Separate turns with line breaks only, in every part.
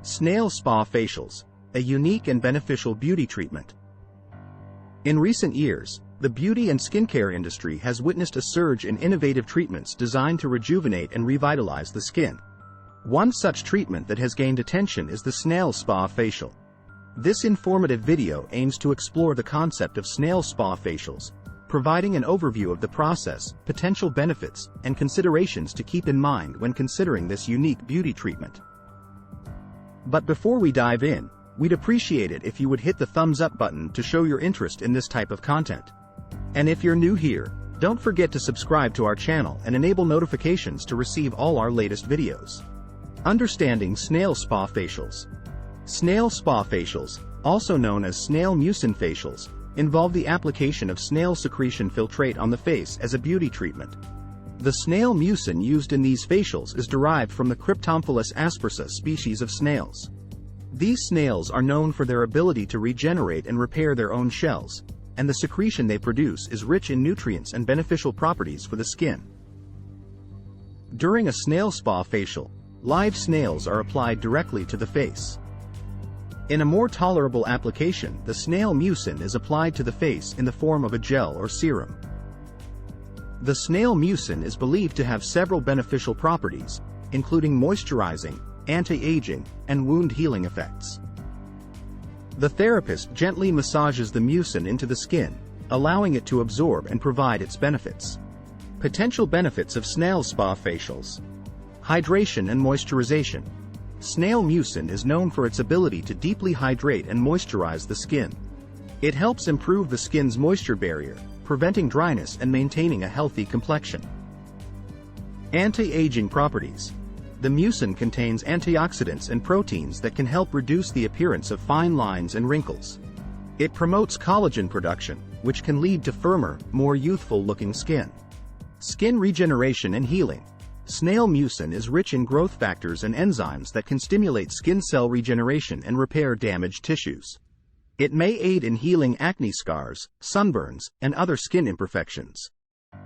Snail Spa Facials, a unique and beneficial beauty treatment. In recent years, the beauty and skincare industry has witnessed a surge in innovative treatments designed to rejuvenate and revitalize the skin. One such treatment that has gained attention is the Snail Spa Facial. This informative video aims to explore the concept of Snail Spa Facials, providing an overview of the process, potential benefits, and considerations to keep in mind when considering this unique beauty treatment. But before we dive in, we'd appreciate it if you would hit the thumbs up button to show your interest in this type of content. And if you're new here, don't forget to subscribe to our channel and enable notifications to receive all our latest videos. Understanding Snail Spa Facials. Snail Spa Facials, also known as Snail Mucin Facials, involve the application of snail secretion filtrate on the face as a beauty treatment. The snail mucin used in these facials is derived from the Cryptomphalus aspersa species of snails. These snails are known for their ability to regenerate and repair their own shells, and the secretion they produce is rich in nutrients and beneficial properties for the skin. During a snail spa facial, live snails are applied directly to the face. In a more tolerable application, the snail mucin is applied to the face in the form of a gel or serum. The snail mucin is believed to have several beneficial properties, including moisturizing, anti-aging, and wound healing effects. The therapist gently massages the mucin into the skin, allowing it to absorb and provide its benefits. Potential benefits of snail spa facials. Hydration and moisturazation. Snail mucin is known for its ability to deeply hydrate and moisturize the skin. It helps improve the skin's moisture barrier, preventing dryness and maintaining a healthy complexion. Anti-aging properties. The mucin contains antioxidants and proteins that can help reduce the appearance of fine lines and wrinkles. It promotes collagen production, which can lead to firmer, more youthful-looking skin. Skin regeneration and healing. Snail mucin is rich in growth factors and enzymes that can stimulate skin cell regeneration and repair damaged tissues. It may aid in healing acne scars, sunburns, and other skin imperfections.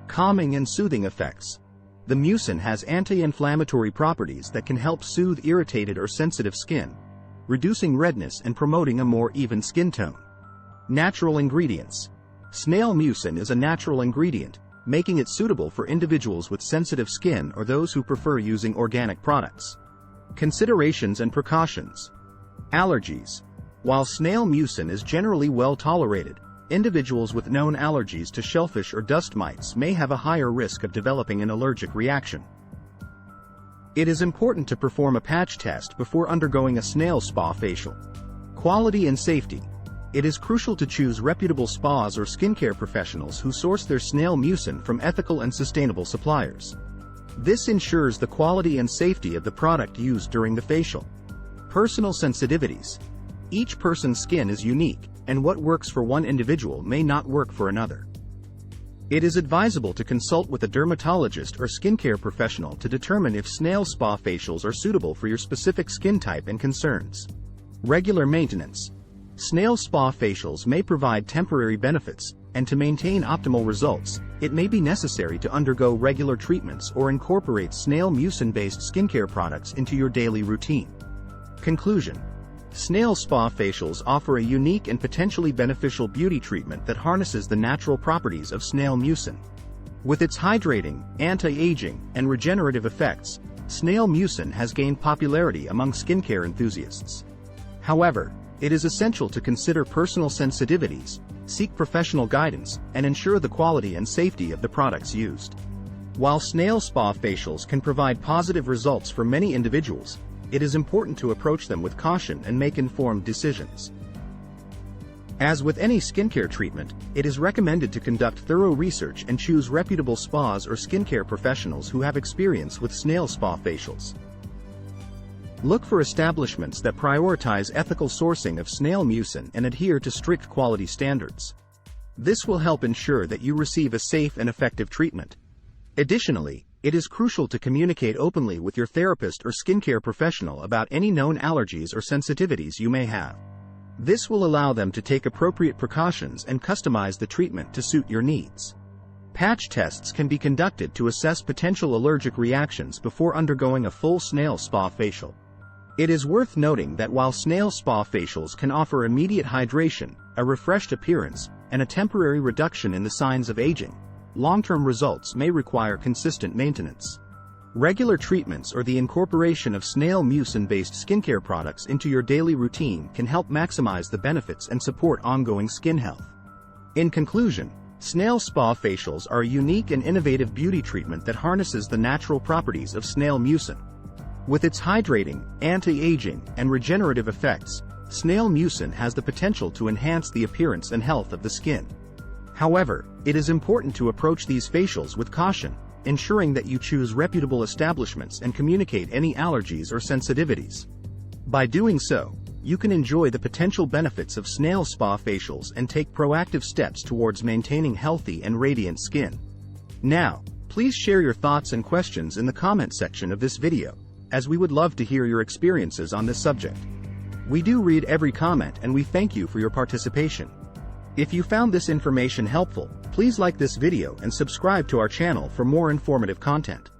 Calming and soothing effects. The mucin has anti-inflammatory properties that can help soothe irritated or sensitive skin, reducing redness and promoting a more even skin tone. Natural ingredients. Snail mucin is a natural ingredient, making it suitable for individuals with sensitive skin or those who prefer using organic products. Considerations and precautions. Allergies. While snail mucin is generally well tolerated, individuals with known allergies to shellfish or dust mites may have a higher risk of developing an allergic reaction. It is important to perform a patch test before undergoing a snail spa facial. Quality and safety. It is crucial to choose reputable spas or skincare professionals who source their snail mucin from ethical and sustainable suppliers. This ensures the quality and safety of the product used during the facial. Personal sensitivities. Each person's skin is unique, and what works for one individual may not work for another. It is advisable to consult with a dermatologist or skincare professional to determine if snail spa facials are suitable for your specific skin type and concerns. Regular maintenance. Snail spa facials may provide temporary benefits, and to maintain optimal results, it may be necessary to undergo regular treatments or incorporate snail mucin-based skincare products into your daily routine. Conclusion. Snail spa facials offer a unique and potentially beneficial beauty treatment that harnesses the natural properties of snail mucin. With its hydrating, anti-aging, and regenerative effects, snail mucin has gained popularity among skincare enthusiasts. However, it is essential to consider personal sensitivities, seek professional guidance, and ensure the quality and safety of the products used. While snail spa facials can provide positive results for many individuals, it is important to approach them with caution and make informed decisions. As with any skincare treatment, it is recommended to conduct thorough research and choose reputable spas or skincare professionals who have experience with snail spa facials. Look for establishments that prioritize ethical sourcing of snail mucin and adhere to strict quality standards. This will help ensure that you receive a safe and effective treatment. Additionally, it is crucial to communicate openly with your therapist or skincare professional about any known allergies or sensitivities you may have. This will allow them to take appropriate precautions and customize the treatment to suit your needs. Patch tests can be conducted to assess potential allergic reactions before undergoing a full snail spa facial. It is worth noting that while Snail Spa Facials can offer immediate hydration, a refreshed appearance, and a temporary reduction in the signs of aging, long-term results may require consistent maintenance. Regular treatments or the incorporation of snail mucin-based skincare products into your daily routine can help maximize the benefits and support ongoing skin health. In conclusion, Snail Spa Facials are a unique and innovative beauty treatment that harnesses the natural properties of snail mucin. With its hydrating, anti-aging, and regenerative effects, snail mucin has the potential to enhance the appearance and health of the skin. However, it is important to approach these facials with caution, ensuring that you choose reputable establishments and communicate any allergies or sensitivities. By doing so, you can enjoy the potential benefits of Snail Spa Facials and take proactive steps towards maintaining healthy and radiant skin. Now, please share your thoughts and questions in the comment section of this video, as we would love to hear your experiences on this subject. We do read every comment and we thank you for your participation. If you found this information helpful, please like this video and subscribe to our channel for more informative content.